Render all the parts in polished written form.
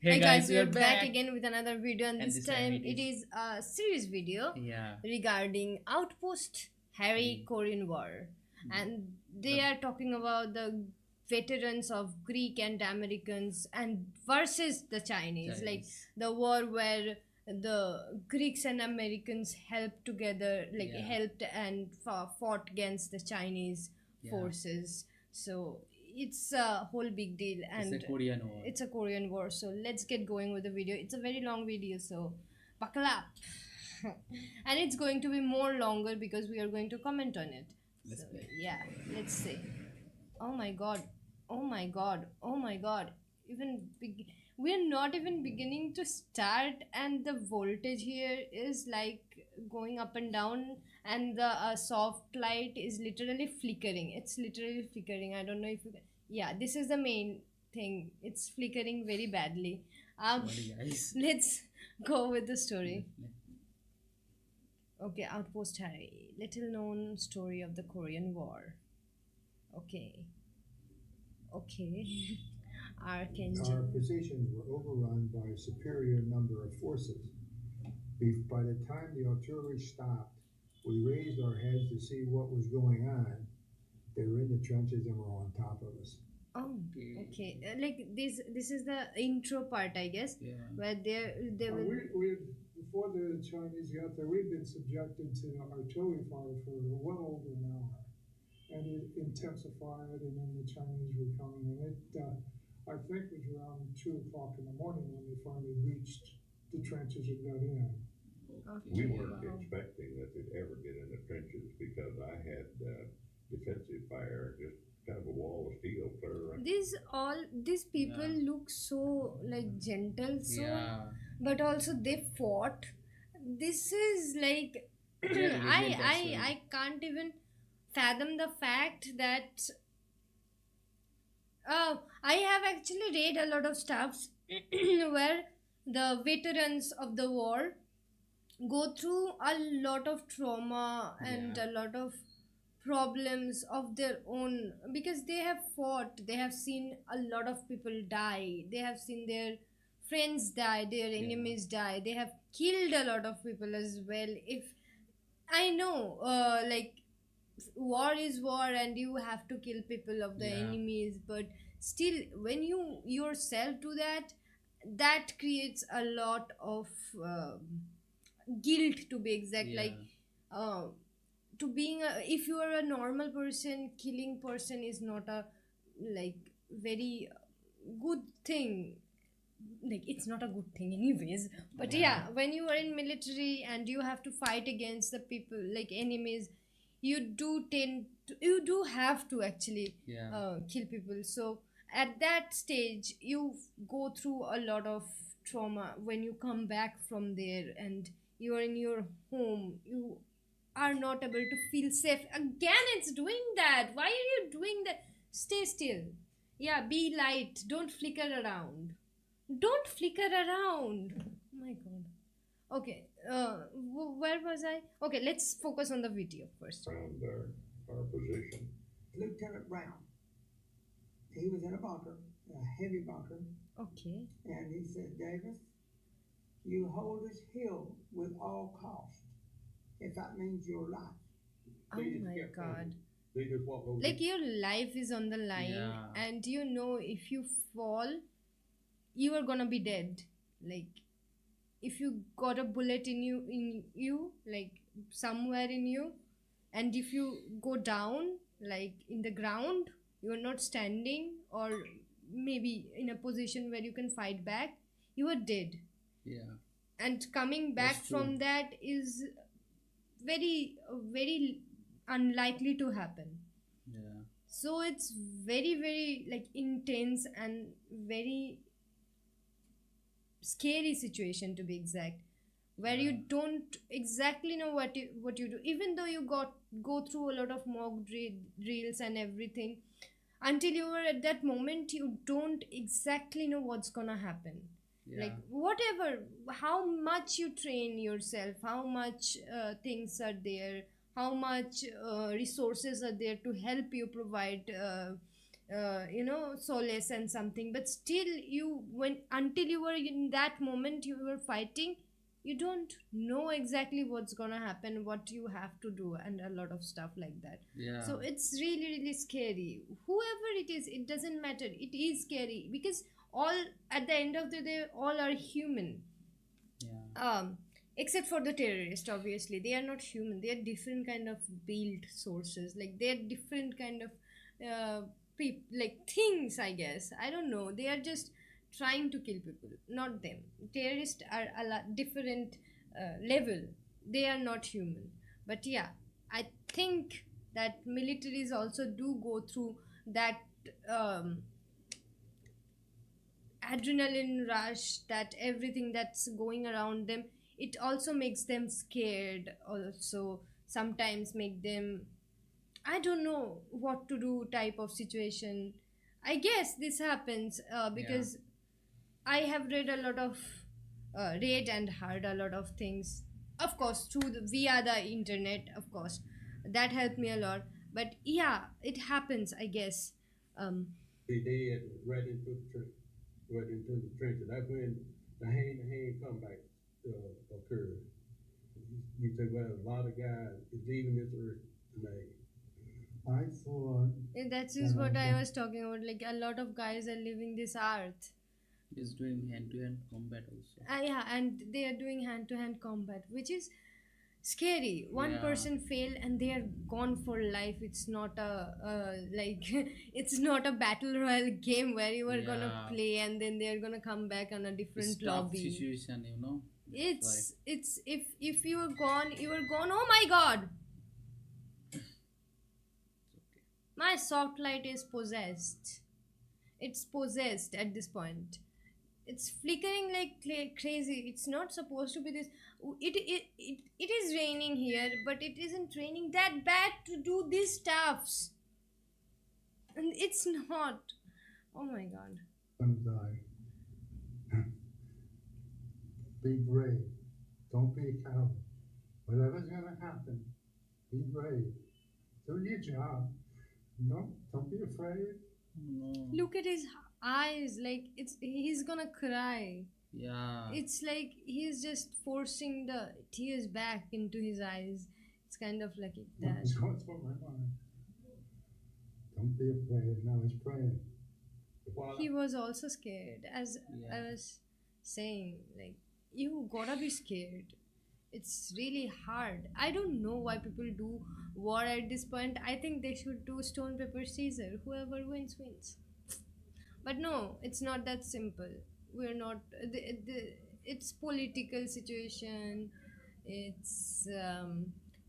Hey Hi guys, guys, we we are are back back, again with another video, and and this this time time it it is is a series video yeah, regarding Outpost Harry Harry. Korean War. And they The are talking about the veterans of Greek and Americans and versus the Chinese, like Chinese. the war where the Greeks and Americans helped together, like Yeah, helped and fought against the Chinese yeah. forces. So it's a whole big deal, It's a and Korean War. it's a Korean war. So let's get going with the video. It's a very long video, so buckle up. And it's going to be more longer because we are going to comment on it. Let's So play. yeah, let's see. Oh my god. Oh my god. Oh my god. We're not even beginning to start, and the voltage here is like going up and down, and the soft light is literally flickering. It's literally flickering. I don't know if you can. Yeah, this is the main thing. It's flickering very badly. Sorry guys. Let's go with the story. Let's play. Okay, Outpost Harry, little known story of the Korean War. Okay, okay. Our Archangel. positions were overrun by a superior number of forces. By the time the artillery stopped, we raised our heads to see what was going on. They were in the trenches and were on top of us. Oh, Okay. okay. Like this is the intro part, I guess, Yeah. where they will. We before the Chinese got there, we'd been subjected to artillery fire for well over an hour, and it intensified. And then the Chinese were coming, and I think it was around 2 o'clock in the morning when they finally reached the trenches and got in. We Okay. weren't Wow. expecting that they'd ever get in the trenches because I had defensive fire, just kind of a wall of steel clear around. These people Yeah. look so like gentle, so Yeah. but also they fought. This is like They are resilient as well. I can't even fathom the fact that I have actually read a lot of stuffs where the veterans of the war go through a lot of trauma and Yeah. a lot of problems of their own because they have fought, they have seen a lot of people die, they have seen their friends die, their Yeah. enemies die, they have killed a lot of people as well. If I know, like war is war and you have to kill people of the Yeah. enemies, but still when you yourself do that, that creates a lot of guilt, to be exact. Like Yeah. uh, to being a, if you are a normal person, killing person is not a like very good thing. Like it's not a good thing anyways, but Yeah. yeah, when you are in military and you have to fight against the people like enemies, you do have to actually Yeah. kill people. So at that stage you go through a lot of trauma. When you come back from there and you are in your home, you are not able to feel safe again. It's doing that. Why are you doing that? Stay still. Yeah, be light, don't flicker around. Don't flicker around. Oh my god. Okay, where was I? Okay, let's focus on the video first. Our position. Lieutenant Brown. He was in a bunker, a heavy bunker, Okay. and he said, Davis, you hold this hill with all cost, if that means your life. Oh They just my kept god. coming. They just walked over. Like your life is on the line, Yeah. and you know if you fall, you are gonna be dead. Like if you got a bullet in you, like somewhere in you, and if you go down like in the ground, you are not standing or maybe in a position where you can fight back, you are dead. Yeah. And coming back That's from true. that is very unlikely to happen. Yeah. So it's very like intense and very scary situation, to be exact, where you Yeah. don't exactly know what you do, even though you got go through a lot of drills and everything. Until you are at that moment, you don't exactly know what's gonna happen. Like Yeah. whatever, how much you train yourself, how much things are there, how much resources are there to help you provide solace and something, but still you, when until you were in that moment you were fighting, you don't know exactly what's gonna happen, what you have to do, and a lot of stuff like that. Yeah. So it's really really scary. Whoever it is, it doesn't matter, it is scary because all, at the end of the day, all are human. Yeah. Except for the terrorist, obviously they are not human, they are different kind of build sources, like they are different kind of uh, like things, I guess, I don't know, they are just trying to kill people, not them. Terrorists are a lot different level, they are not human. But yeah, I think that militaries also do go through that um, adrenaline rush, that everything that's going around them, it also makes them scared, also sometimes make them, I don't know what to do type of situation. I guess this happens Yeah. because I have read a lot of read and heard a lot of things, of course through via the internet, of course that helped me a lot. But yeah, it happens, I guess. um They did right into the trench, right into the trench. And that's when the hand comeback occurred. You say, well, a lot of guys is leaving this earth today. I thought, That is what I was talking about. Like a lot of guys are leaving this earth. He's doing hand-to-hand combat also. Yeah, and they are doing hand-to-hand combat, which is scary. One Yeah. person fail and they are gone for life. It's not a like it's not a battle royale game where you are gonna Yeah. play and then they are gonna come back on a It's different tough lobby. situation, That's why. It's if you are gone, you are gone. Oh my god, my soft light is possessed. It's possessed at this point. It's flickering like crazy. It's not supposed to be this. It is raining here, but it isn't raining that bad to do these stuffs, and it's not. Oh my god. gonna die. Be brave. Don't be a coward. Whatever's gonna happen, be brave. Do your job. No, don't be afraid. No. Look at his eyes, like he's gonna cry. Yeah. It's like he's just forcing the tears back into his eyes. It's kind of like that. It's going through my mind. Don't be afraid. Now it's praying. He was also scared, as Yeah. I was saying, like you gotta be scared. It's really hard. I don't know why people do war at this point. I think they should do stone paper scissors, whoever wins wins. But no, it's not that simple. We're not it's political situation. It's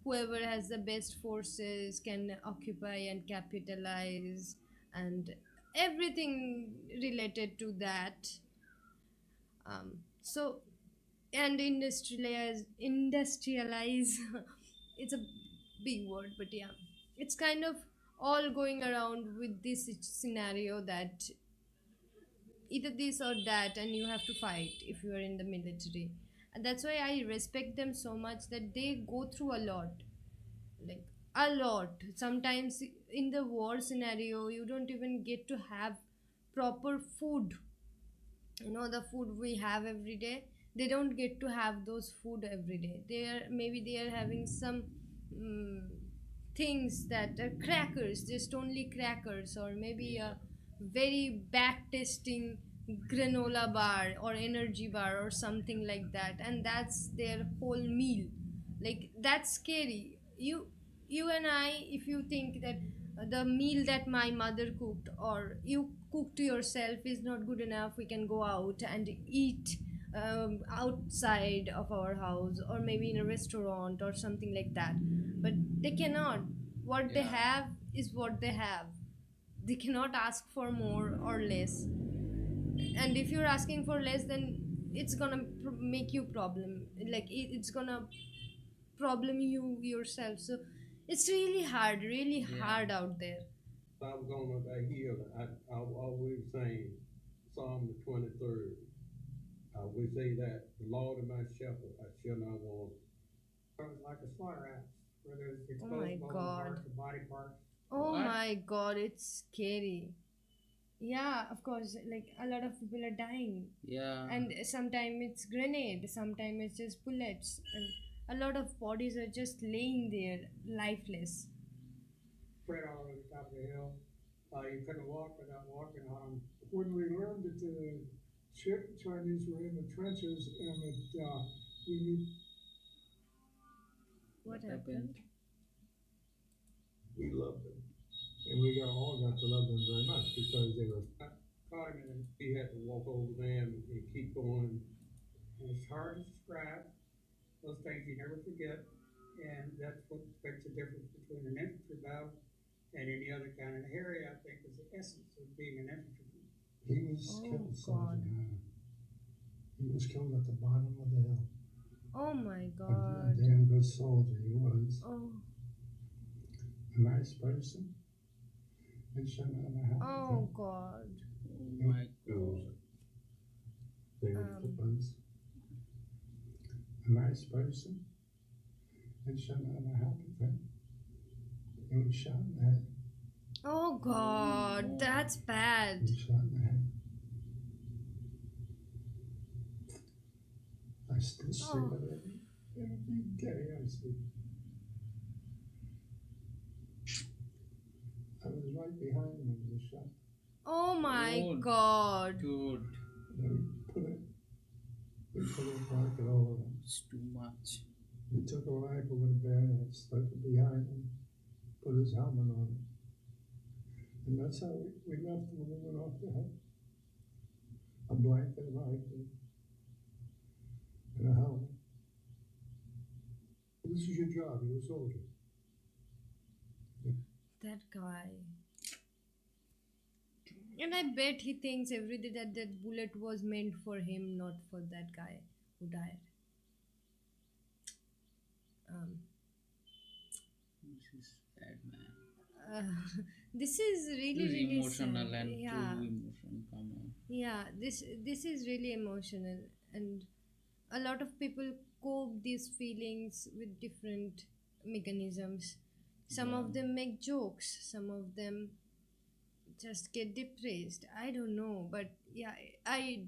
whoever has the best forces can occupy and capitalize, and everything related to that. So, and industrialize it's a big word, but yeah, it's kind of all going around with this scenario that either this or that, and you have to fight if you are in the military. And that's why I respect them so much, that they go through a lot, like a lot. Sometimes in the war scenario you don't even get to have proper food. The food we have every day, they don't get to have those food every day. They are having some mm things that are crackers, just only crackers, or maybe a very back tasting granola bar or energy bar or something like that, and that's their whole meal. Like that's scary. You and I, if you think that the meal that my mother cooked or you cooked yourself is not good enough, we can go out and eat outside of our house, or maybe in a restaurant or something like that. But they cannot. What they Yeah. have is what they have. They cannot ask for more or less. And if you're asking for less, then it's gonna make you problem. Like it's gonna problem you yourself. So it's really Yeah. hard out there. So I was going up that hill. I always saying Psalm the 23rd. I would say that the Lord is my shepherd, I shall not want. It was like a slaughterhouse where there's Oh my exposed bone God. parts, the body parts. Oh What? my god, it's scary. Yeah, of course, like a lot of people are dying, Yeah. and sometimes it's grenade, sometimes it's just bullets, and a lot of bodies are just laying there lifeless. Spread out over the top of the hill. You couldn't walk without walking on 'em. When we learned that the Chinese were in the trenches and that we need What What happened? happened? We loved them. And we all got to love them very much because they were. Caught him and he had to walk over them and keep going. And it's hard to describe. Those things you never forget. And that's what makes the difference between an infantry battle and any other kind. And Harry, I think, is the essence of being an infantryman. He was Oh, killed, God. Sergeant Harry. He was killed at the bottom of the hill. Oh my A god. damn good soldier he was. Oh, A nice person. It shouldn't have happened. oh god. Oh my God. They was a nice person. It shouldn't have happened. He was shot in the head. Oh god, that's bad. He was shot in the head. I still see Oh. it every day. I see. I was right behind him when he was shot. Oh my Oh, god. Dude, We put a blanket over him. it's too much. We took a rifle with a bayonet, stuck it behind him, put his helmet on him. And that's how we left him when we went off the hill. A blanket, a rifle, and a helmet. This is your job, you're a soldier. That guy. And I bet he thinks every day that that bullet was meant for him, not for that guy who died. This is sad, man. This is really, This is really emotional sad. and Yeah. too emotional. Come on. Yeah, this is really emotional, and a lot of people cope these feelings with different mechanisms. Some of them make jokes, some of them just get depressed. I don't know, but yeah, I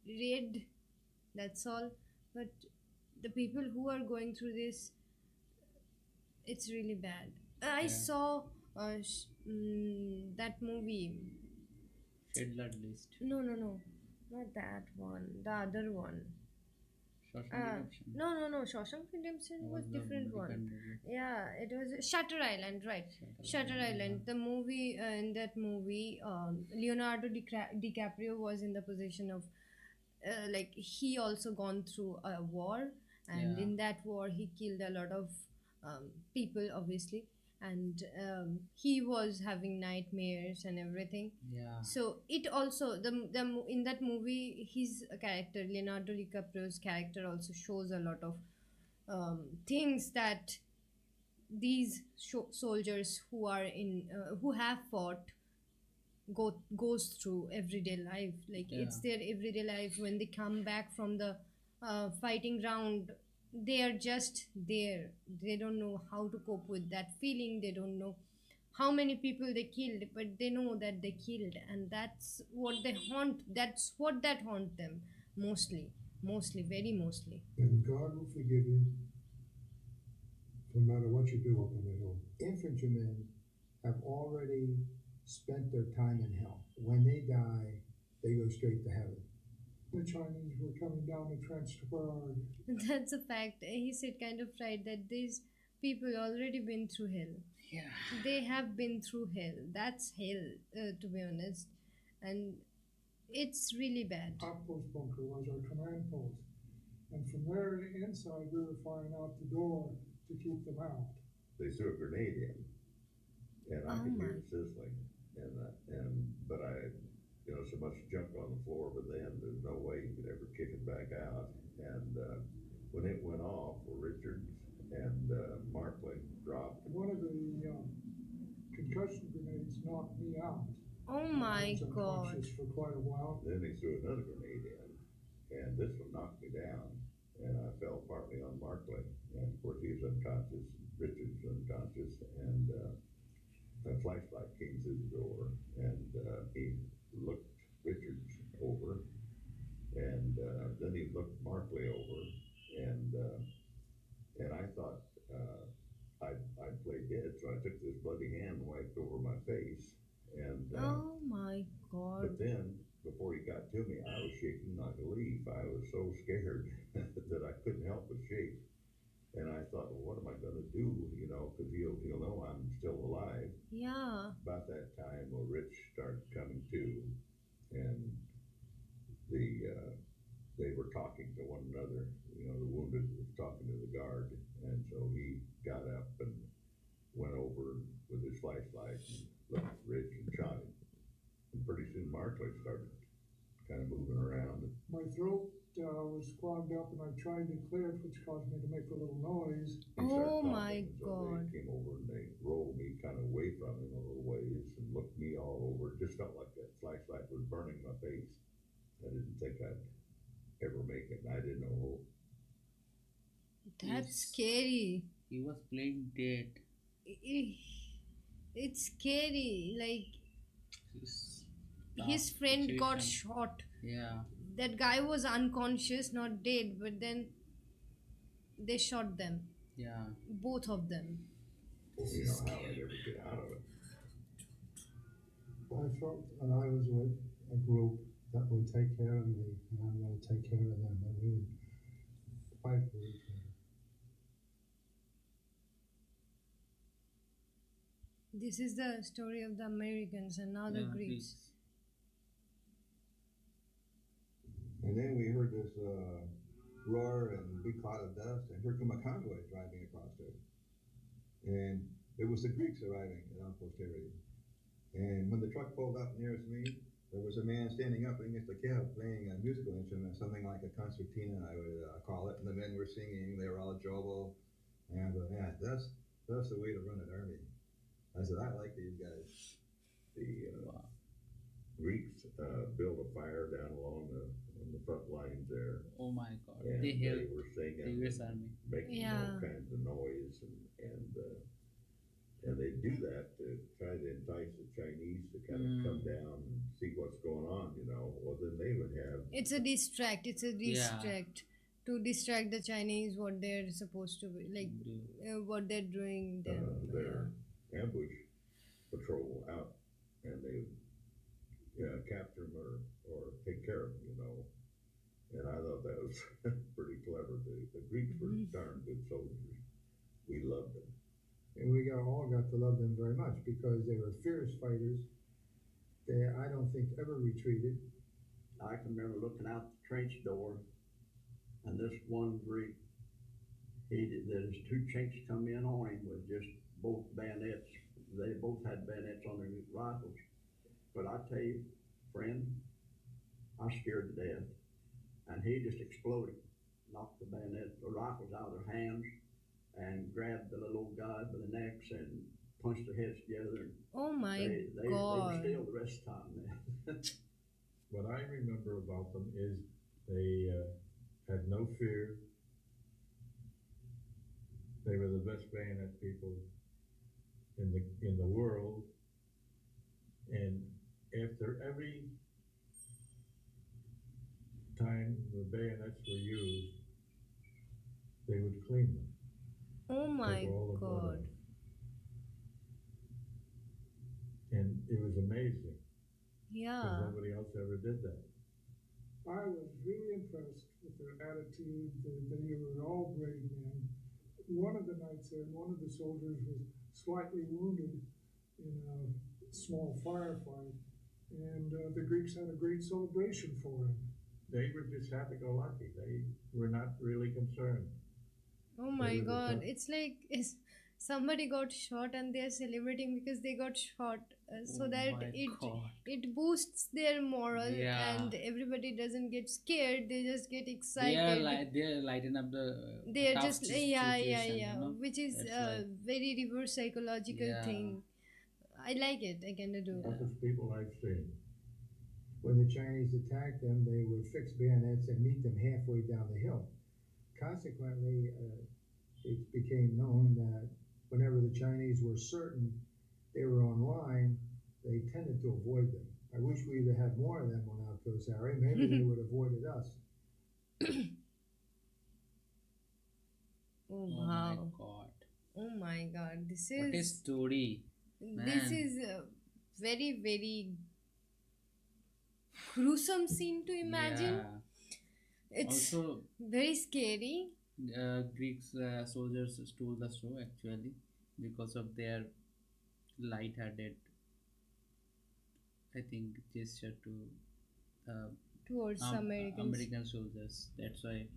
read, that's all. But the people who are going through this, it's really bad. I Yeah. saw that movie. Schindler List. No, no, no, not that one. The other one. Shawshank Redemption. No. Shawshank Redemption was the different one. American movie. Yeah, it was Shutter Island, right? Shutter Island. The movie, in that movie, Leonardo DiCaprio was in the position of, like, he also gone through a war, and Yeah. in that war he killed a lot of people, obviously, and he was having nightmares and everything. Yeah. So it also in that movie, his character, Leonardo DiCaprio's character, also shows a lot of things that these soldiers who are in who have fought goes through everyday life. Like, it's Yeah. their everyday life. When they come back from the fighting ground, they are just there. They don't know how to cope with that feeling. They don't know how many people they killed, but they know that they killed, and that's what they haunt. That's what that haunt them mostly, very mostly. And God will forgive you no matter what you do up on the hill. Infantrymen have already spent their time in hell. When they die, they go straight to heaven. the Chinese were coming down the trench to where our That's a fact. He said kind of right that these people already been through hell. Yeah. They have been through hell. That's hell, to be honest, and it's really bad. outpost bunker was our command post. And from there inside, we were firing out the door to keep them out. They threw a grenade in, and I Oh could my. hear it sizzling, but I, so much junk on the floor. But then there's no way you could ever kick it back out. And when it went off, Richards and Markley dropped. One of the concussion grenades knocked me out. Oh I my was god. unconscious for quite a while. Then he threw another grenade in, and this one knocked me down, and I fell partly on Markley. And of course, he was unconscious. Richards was unconscious, and a flashlight came through the door, and he looked Richards over, and then he looked Markley over, and I thought I'd play dead, so I took this bloody hand and wiped over my face, and Oh my God. but then before he got to me, I was shaking like a leaf. I was so scared that I couldn't help but shake. And I thought, well, what am I going to do? You know, because he'll know I'm still alive. Yeah. About that time, well, Rich started coming to, and they were talking to one another. You know, the wounded was talking to the guard, and so he got up and went over with his flashlight and looked at Rich and shot him. And pretty soon, Markley started kind of moving around. My throat was clogged up, and I tried to clear it, which caused me to make a little noise. He started Oh my coughing, so God. they came over and they rolled me kind of away from him a little ways and looked me all over. It just felt like that flashlight was burning my face. I didn't think I'd ever make it. And I didn't know. That's Yes. scary. He was playing dead. It's scary. Like His his tough friend got situation. shot. Yeah, That guy was unconscious, not dead, but then they shot them. yeah. Both of them. You know how I'd ever get out of it. I felt that I was with a group that would take care of me, and I'm going to take care of them, and we would fight for each other. This is the story of the Americans and now the Yeah, Greeks. And then we heard this roar and big cloud of dust, and here come a convoy driving across there. And it was the Greeks arriving at Outpost Harry. And when the truck pulled up nearest me, there was a man standing up against the cab playing a musical instrument, something like a concertina, I would call it. And the men were singing; they were all jovial. And yeah, that's the way to run an army. I said, I like these guys. The Wow. Greeks built a fire down along the front lines there. Oh my God. And They they helped were the singing, US Army. making Yeah. all kinds of noise, and they do that to try to entice the Chinese to kind of come down and see what's going on. You know, well then they would have It's a distract. It's a distract. To distract the Chinese what they're supposed to be. Like Do. what they're doing. their ambush patrol out, and they would capture them or take care of them. You know, and I thought that was pretty clever. The Greeks were darn good soldiers. We loved them. And we all got to love them very much because they were fierce fighters. They, I don't think, ever retreated. I can remember looking out the trench door, and this one Greek, there's two chinks come in on him with just both bayonets. They both had bayonets on their rifles. But I tell you, friend, I was scared to death. And he just exploded, knocked the rifles out of their hands, and grabbed the little old guy by the necks and punched their heads together. And Oh my they were God. still the rest of the time, man. What I remember about them is they had no fear. They were the best bayonet people in the world. And after every time the bayonets were used, they would clean them. Oh my Take all the blood God. out. And it was amazing, because Yeah. nobody else ever did that. I was really impressed with their attitude. They were all brave men. One of the nights there, one of the soldiers was slightly wounded in a small firefight, and the Greeks had a great celebration for him. They were just happy-go-lucky. They were not really concerned. Oh my They were the God. top. It's like somebody got shot and they're celebrating because they got shot, so Oh that my God. it boosts their moral Yeah. and everybody doesn't get scared. They just get They excited. are lighten up the They're tough just yeah, situation, yeah, you know? which is That's a right. very reverse psychological Yeah. thing. I like it. I kind of do. Toughest people I've seen. When the Chinese attacked them, they would fix bayonets and meet them halfway down the hill. Consequently, it became known that whenever the Chinese were certain they were online, they tended to avoid them. I wish we'd have had more of them on Outpost Harry. Maybe they would have avoided us. Oh Oh my wow. god. Oh my god. What a story. This Man. is a very very gruesome scene to imagine. Yeah. It's Also, very scary. Greeks soldiers stole the show actually because of their light-hearted, I think, gesture to uh, Towards Americans. American soldiers. That's why.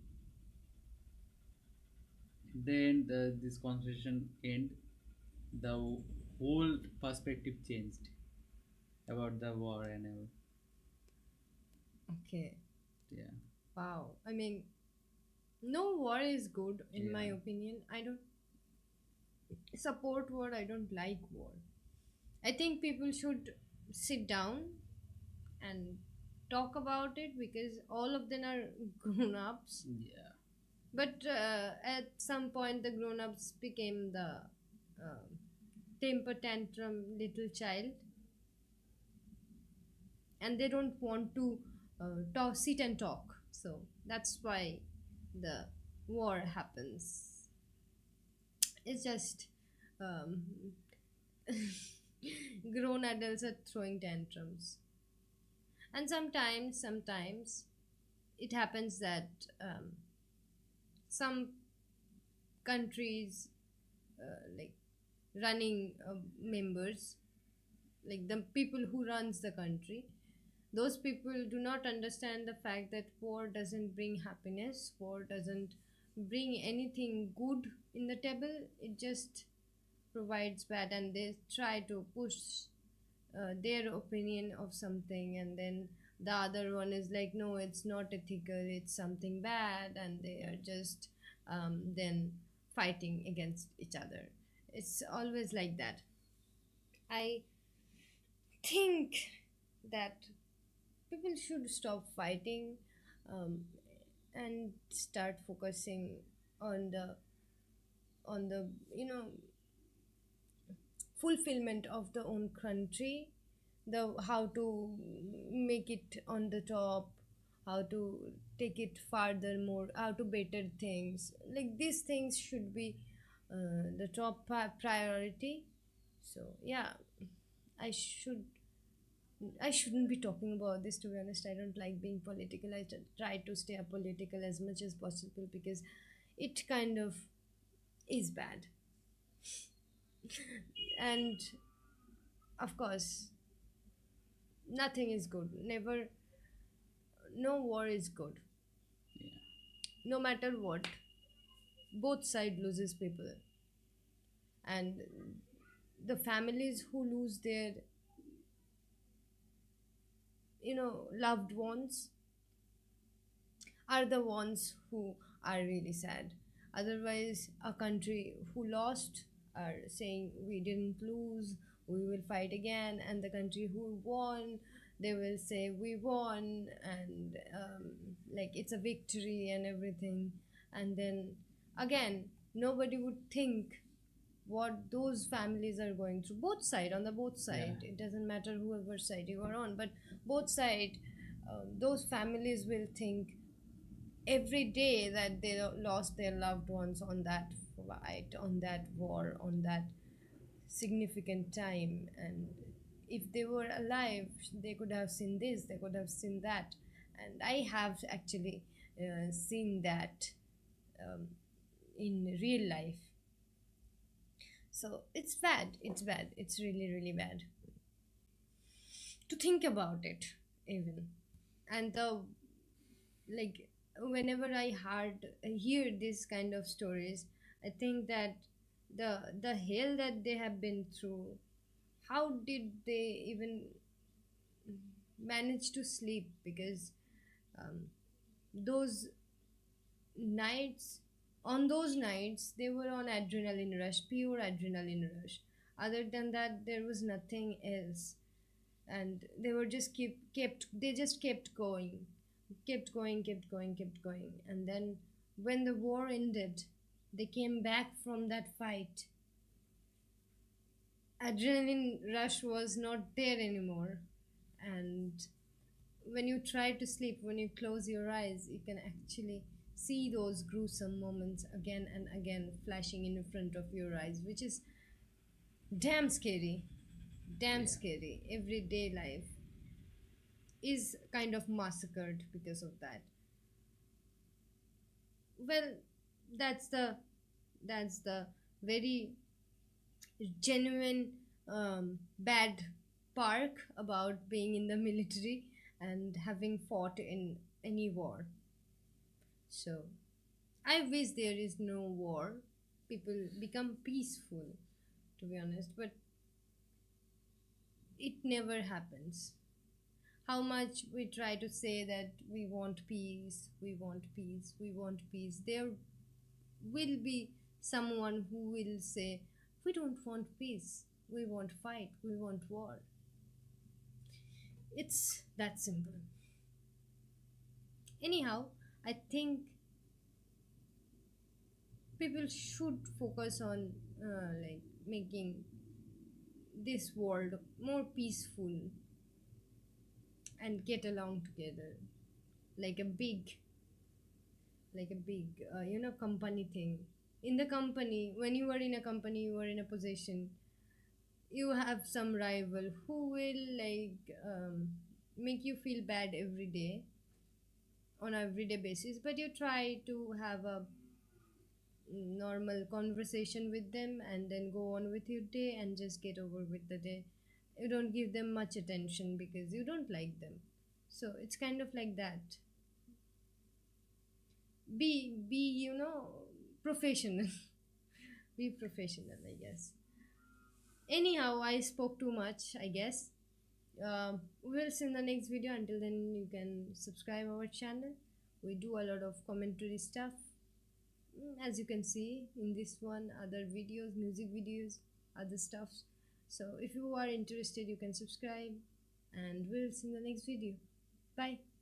Then this conversation end. The whole perspective changed about the war and all. Okay. Yeah, Wow. I mean, no war is good in my yeah, opinion. I don't support war. I don't like war. I think people should sit down and talk about it because all of them are grown ups. yeah, But at some point, the grown ups became the uh, temper tantrum little child, and they don't want to sit and talk. So that's why the war happens. It's just um, grown adults are throwing tantrums, and sometimes it happens that some countries like running members, like the people who runs the country, those people do not understand the fact that war doesn't bring happiness, war doesn't bring anything good in the table, it just provides bad, and they try to push their opinion of something, and then the other one is like, no, it's not ethical, it's something bad, and they are just then fighting against each other. It's always like that. I think that people should stop fighting, um, and start focusing on the you know fulfillment of the own country, the how to make it on the top, how to take it further more, how to better things, like these things should be the top priority. So yeah, i should I shouldn't be talking about this, to be honest. I don't like being political. I try to stay apolitical as much as possible because it kind of is bad. And of course, nothing is good. Never, no war is good. yeah, No matter what, both side loses people. And the families who lose their, loved ones are the ones who are really sad. Otherwise, a country who lost are saying, we didn't lose, we will fight again. And the country who won, they will say, we won, and like it's a victory and everything. And then again, nobody would think what those families are going through, both side, on the both yeah, side, it doesn't matter whoever side you are on, but both side, those families will think every day that they lost their loved ones on that fight, on that war, on that significant time. And if they were alive, they could have seen this, they could have seen that. And I have actually seen that um, in real life. So it's bad, it's bad, it's really really bad to think about it even. And the like whenever I hear this kind of stories, I think that the hell that they have been through, how did they even manage to sleep? Because um, those nights on those nights they were on adrenaline rush, pure adrenaline rush. Other than that, there was nothing else. And they were just kept they just kept going, kept going, kept going, kept going. And then when the war ended, they came back from that fight. Adrenaline rush was not there anymore. And when you try to sleep, when you close your eyes, you can actually see those gruesome moments again and again flashing in front of your eyes, which is damn scary. Damn Yeah. scary. Everyday life is kind of massacred because of that. Well, that's the very genuine bad part about being in the military and having fought in any war. So I wish there is no war. People become peaceful, to be honest, but it never happens. How much we try to say that we want peace, we want peace, we want peace, there will be someone who will say, we don't want peace, we want fight, we want war. It's that simple. Anyhow, I think people should focus on like making this world more peaceful and get along together, like a big company thing. In the company, when you are in a company, you are in a position, you have some rival who will make you feel bad every day, on a everyday basis, but you try to have a normal conversation with them and then go on with your day and just get over with the day. You don't give them much attention because you don't like them. So it's kind of like that. Be professional. Be professional, I guess. Anyhow, I spoke too much, I guess. We'll see in the next video. Until then, you can subscribe our channel. We do a lot of commentary stuff. As you can see in this one, other videos, music videos, other stuff. So if you are interested, you can subscribe, and we'll see in the next video. Bye.